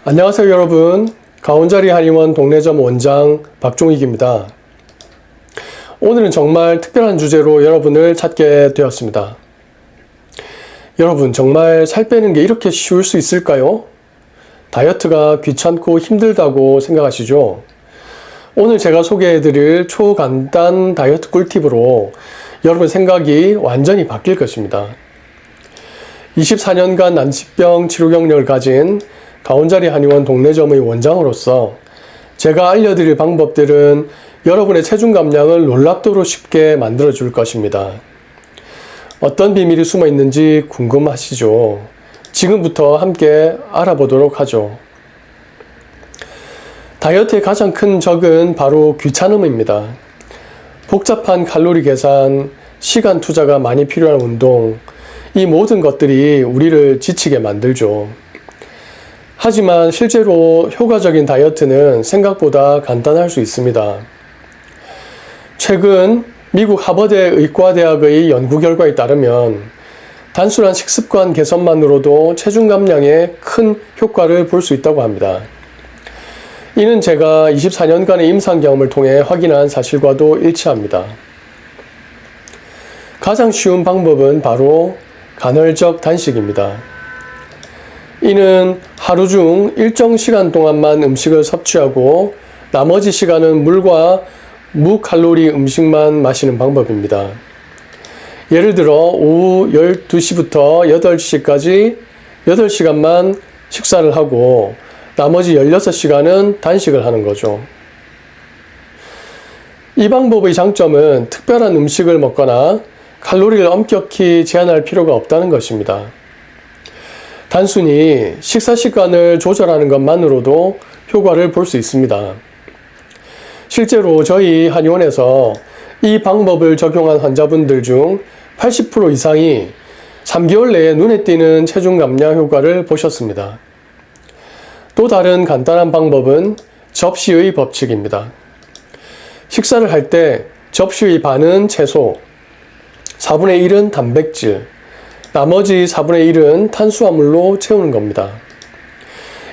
안녕하세요 여러분. 가온자리 한의원 동래점 원장 박종익입니다. 오늘은 정말 특별한 주제로 여러분을 찾게 되었습니다. 여러분, 정말 살 빼는 게 이렇게 쉬울 수 있을까요? 다이어트가 귀찮고 힘들다고 생각하시죠? 오늘 제가 소개해드릴 초간단 다이어트 꿀팁으로 여러분 생각이 완전히 바뀔 것입니다. 24년간 난치병 치료 경력을 가진 가온자리 한의원 동래점의 원장으로서 제가 알려드릴 방법들은 여러분의 체중 감량을 놀랍도록 쉽게 만들어 줄 것입니다. 어떤 비밀이 숨어 있는지 궁금하시죠? 지금부터 함께 알아보도록 하죠. 다이어트의 가장 큰 적은 바로 귀찮음입니다. 복잡한 칼로리 계산, 시간 투자가 많이 필요한 운동, 이 모든 것들이 우리를 지치게 만들죠. 하지만 실제로 효과적인 다이어트는 생각보다 간단할 수 있습니다. 최근 미국 하버드 의과대학의 연구 결과에 따르면 단순한 식습관 개선만으로도 체중 감량에 큰 효과를 볼 수 있다고 합니다. 이는 제가 24년간의 임상 경험을 통해 확인한 사실과도 일치합니다. 가장 쉬운 방법은 바로 간헐적 단식입니다. 이는 하루 중 일정 시간 동안만 음식을 섭취하고 나머지 시간은 물과 무칼로리 음식만 마시는 방법입니다. 예를 들어 오후 12시부터 8시까지 8시간만 식사를 하고 나머지 16시간은 단식을 하는 거죠. 이 방법의 장점은 특별한 음식을 먹거나 칼로리를 엄격히 제한할 필요가 없다는 것입니다. 단순히 식사 시간을 조절하는 것만으로도 효과를 볼 수 있습니다. 실제로 저희 한의원에서 이 방법을 적용한 환자분들 중 80% 이상이 3개월 내에 눈에 띄는 체중 감량 효과를 보셨습니다. 또 다른 간단한 방법은 접시의 법칙입니다. 식사를 할 때 접시의 반은 채소, 4분의 1은 단백질, 나머지 4분의 1은 탄수화물로 채우는 겁니다.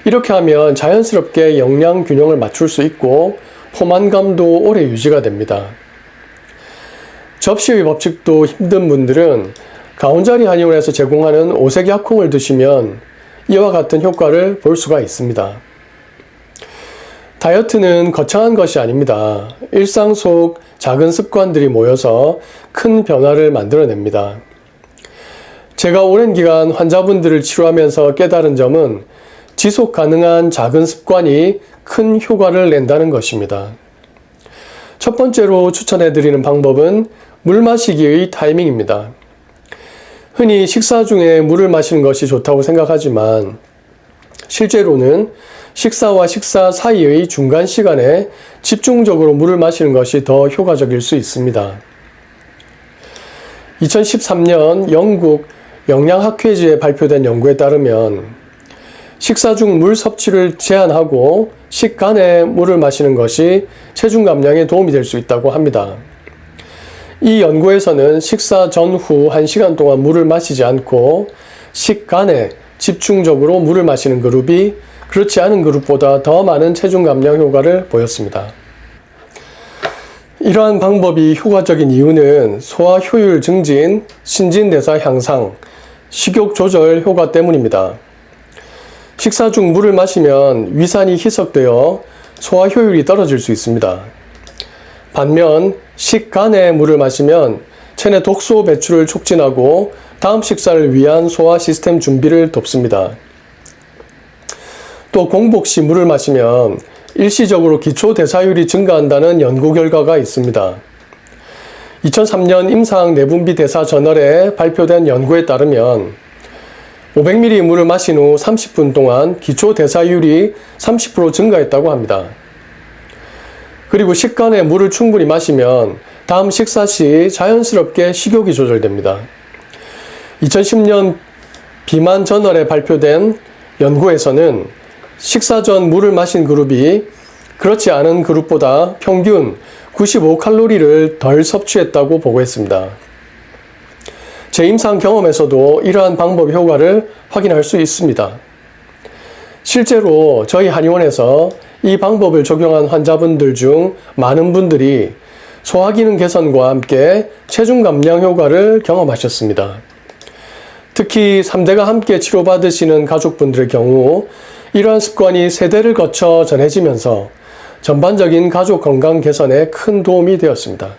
이렇게 하면 자연스럽게 영양 균형을 맞출 수 있고 포만감도 오래 유지가 됩니다. 접시의 법칙도 힘든 분들은 가온자리 한의원에서 제공하는 오색 약콩을 드시면 이와 같은 효과를 볼 수가 있습니다. 다이어트는 거창한 것이 아닙니다. 일상 속 작은 습관들이 모여서 큰 변화를 만들어냅니다. 제가 오랜 기간 환자분들을 치료하면서 깨달은 점은 지속 가능한 작은 습관이 큰 효과를 낸다는 것입니다. 첫 번째로 추천해드리는 방법은 물 마시기의 타이밍입니다. 흔히 식사 중에 물을 마시는 것이 좋다고 생각하지만 실제로는 식사와 식사 사이의 중간 시간에 집중적으로 물을 마시는 것이 더 효과적일 수 있습니다. 2013년 영국 영양학회지에 발표된 연구에 따르면 식사 중 물 섭취를 제한하고 식간에 물을 마시는 것이 체중 감량에 도움이 될 수 있다고 합니다. 이 연구에서는 식사 전후 1시간 동안 물을 마시지 않고 식간에 집중적으로 물을 마시는 그룹이 그렇지 않은 그룹보다 더 많은 체중 감량 효과를 보였습니다. 이러한 방법이 효과적인 이유는 소화 효율 증진, 신진대사 향상, 식욕 조절 효과 때문입니다. 식사 중 물을 마시면 위산이 희석되어 소화 효율이 떨어질 수 있습니다. 반면 식간에 물을 마시면 체내 독소 배출을 촉진하고 다음 식사를 위한 소화 시스템 준비를 돕습니다. 또 공복 시 물을 마시면 일시적으로 기초 대사율이 증가한다는 연구 결과가 있습니다. 2003년 임상 내분비 대사 저널에 발표된 연구에 따르면 500ml 물을 마신 후 30분 동안 기초 대사율이 30% 증가했다고 합니다. 그리고 식간에 물을 충분히 마시면 다음 식사 시 자연스럽게 식욕이 조절됩니다. 2010년 비만 저널에 발표된 연구에서는 식사 전 물을 마신 그룹이 그렇지 않은 그룹보다 평균 95칼로리를 덜 섭취했다고 보고했습니다. 제 임상 경험에서도 이러한 방법의 효과를 확인할 수 있습니다. 실제로 저희 한의원에서 이 방법을 적용한 환자분들 중 많은 분들이 소화기능 개선과 함께 체중 감량 효과를 경험하셨습니다. 특히 3대가 함께 치료받으시는 가족분들의 경우 이러한 습관이 세대를 거쳐 전해지면서 전반적인 가족 건강 개선에 큰 도움이 되었습니다.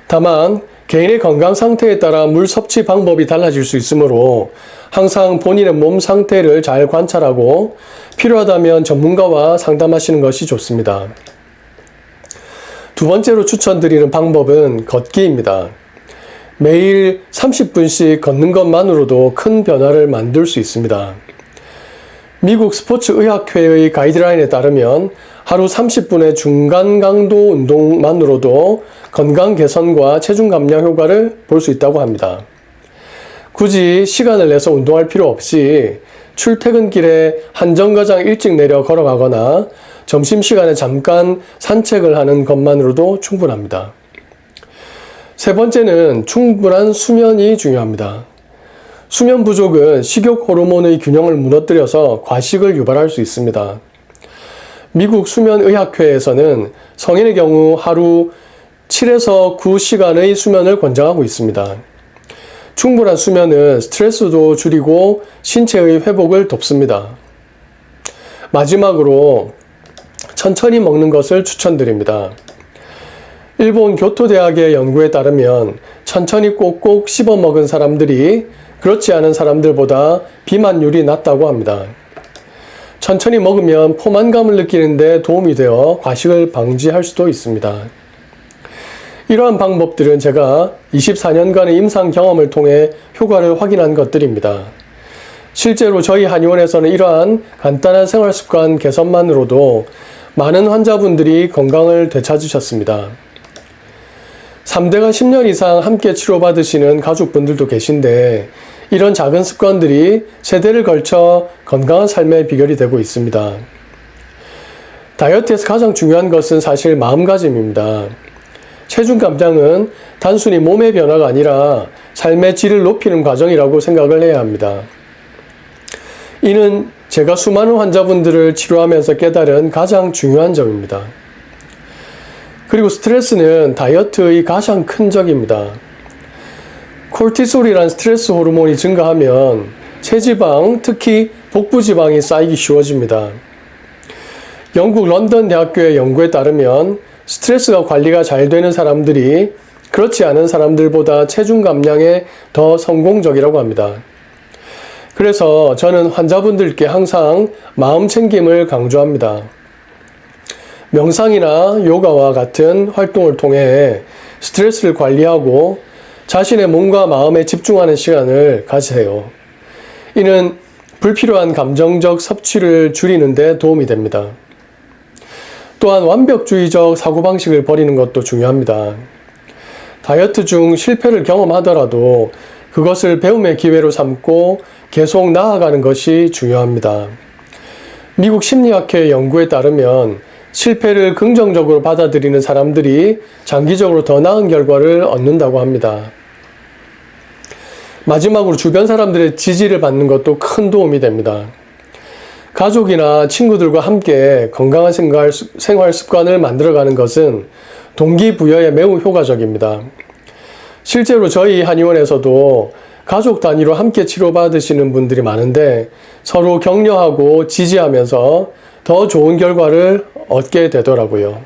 다만 개인의 건강 상태에 따라 물 섭취 방법이 달라질 수 있으므로 항상 본인의 몸 상태를 잘 관찰하고 필요하다면 전문가와 상담하시는 것이 좋습니다. 두 번째로 추천드리는 방법은 걷기입니다. 매일 30분씩 걷는 것만으로도 큰 변화를 만들 수 있습니다. 미국 스포츠의학회의 가이드라인에 따르면 하루 30분의 중간 강도 운동만으로도 건강 개선과 체중 감량 효과를 볼 수 있다고 합니다. 굳이 시간을 내서 운동할 필요 없이 출퇴근길에 한 정거장 일찍 내려 걸어가거나 점심시간에 잠깐 산책을 하는 것만으로도 충분합니다. 세 번째는 충분한 수면이 중요합니다. 수면 부족은 식욕 호르몬의 균형을 무너뜨려서 과식을 유발할 수 있습니다. 미국 수면의학회에서는 성인의 경우 하루 7에서 9시간의 수면을 권장하고 있습니다. 충분한 수면은 스트레스도 줄이고 신체의 회복을 돕습니다. 마지막으로 천천히 먹는 것을 추천드립니다. 일본 교토대학의 연구에 따르면 천천히 꼭꼭 씹어 먹은 사람들이 그렇지 않은 사람들보다 비만율이 낮다고 합니다. 천천히 먹으면 포만감을 느끼는데 도움이 되어 과식을 방지할 수도 있습니다. 이러한 방법들은 제가 24년간의 임상 경험을 통해 효과를 확인한 것들입니다. 실제로 저희 한의원에서는 이러한 간단한 생활습관 개선만으로도 많은 환자분들이 건강을 되찾으셨습니다. 3대가 10년 이상 함께 치료받으시는 가족분들도 계신데 이런 작은 습관들이 세대를 걸쳐 건강한 삶의 비결이 되고 있습니다. 다이어트에서 가장 중요한 것은 사실 마음가짐입니다. 체중 감량은 단순히 몸의 변화가 아니라 삶의 질을 높이는 과정이라고 생각을 해야 합니다. 이는 제가 수많은 환자분들을 치료하면서 깨달은 가장 중요한 점입니다. 그리고 스트레스는 다이어트의 가장 큰 적입니다. 콜티솔이란 스트레스 호르몬이 증가하면 체지방, 특히 복부지방이 쌓이기 쉬워집니다. 영국 런던 대학교의 연구에 따르면 스트레스가 관리가 잘 되는 사람들이 그렇지 않은 사람들보다 체중 감량에 더 성공적이라고 합니다. 그래서 저는 환자분들께 항상 마음 챙김을 강조합니다. 명상이나 요가와 같은 활동을 통해 스트레스를 관리하고 자신의 몸과 마음에 집중하는 시간을 가지세요. 이는 불필요한 감정적 섭취를 줄이는 데 도움이 됩니다. 또한 완벽주의적 사고방식을 버리는 것도 중요합니다. 다이어트 중 실패를 경험하더라도 그것을 배움의 기회로 삼고 계속 나아가는 것이 중요합니다. 미국 심리학회 연구에 따르면 실패를 긍정적으로 받아들이는 사람들이 장기적으로 더 나은 결과를 얻는다고 합니다. 마지막으로 주변 사람들의 지지를 받는 것도 큰 도움이 됩니다. 가족이나 친구들과 함께 건강한 생활 습관을 만들어가는 것은 동기부여에 매우 효과적입니다. 실제로 저희 한의원에서도 가족 단위로 함께 치료받으시는 분들이 많은데 서로 격려하고 지지하면서 더 좋은 결과를 얻게 되더라고요.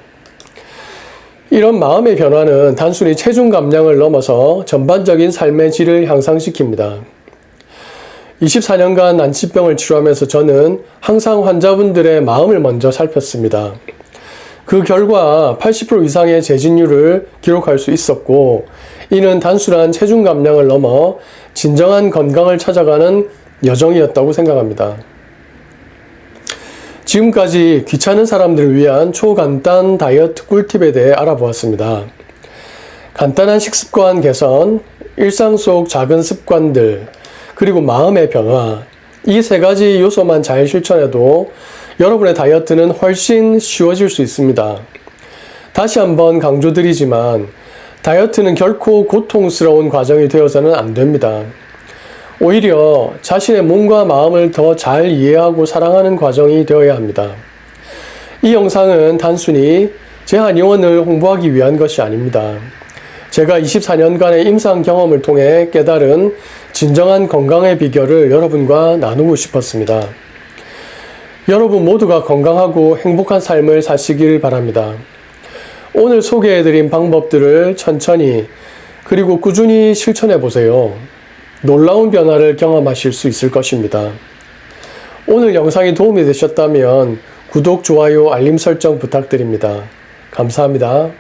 이런 마음의 변화는 단순히 체중 감량을 넘어서 전반적인 삶의 질을 향상시킵니다. 24년간 난치병을 치료하면서 저는 항상 환자분들의 마음을 먼저 살폈습니다. 그 결과 80% 이상의 재진율을 기록할 수 있었고, 이는 단순한 체중 감량을 넘어 진정한 건강을 찾아가는 여정이었다고 생각합니다. 지금까지 귀찮은 사람들을 위한 초간단 다이어트 꿀팁에 대해 알아보았습니다. 간단한 식습관 개선, 일상 속 작은 습관들, 그리고 마음의 변화, 이 세 가지 요소만 잘 실천해도 여러분의 다이어트는 훨씬 쉬워질 수 있습니다. 다시 한번 강조드리지만 다이어트는 결코 고통스러운 과정이 되어서는 안 됩니다. 오히려 자신의 몸과 마음을 더 잘 이해하고 사랑하는 과정이 되어야 합니다. 이 영상은 단순히 제 한의원을 홍보하기 위한 것이 아닙니다. 제가 24년간의 임상 경험을 통해 깨달은 진정한 건강의 비결을 여러분과 나누고 싶었습니다. 여러분 모두가 건강하고 행복한 삶을 사시길 바랍니다. 오늘 소개해드린 방법들을 천천히 그리고 꾸준히 실천해 보세요. 놀라운 변화를 경험하실 수 있을 것입니다. 오늘 영상이 도움이 되셨다면 구독, 좋아요, 알림 설정 부탁드립니다. 감사합니다.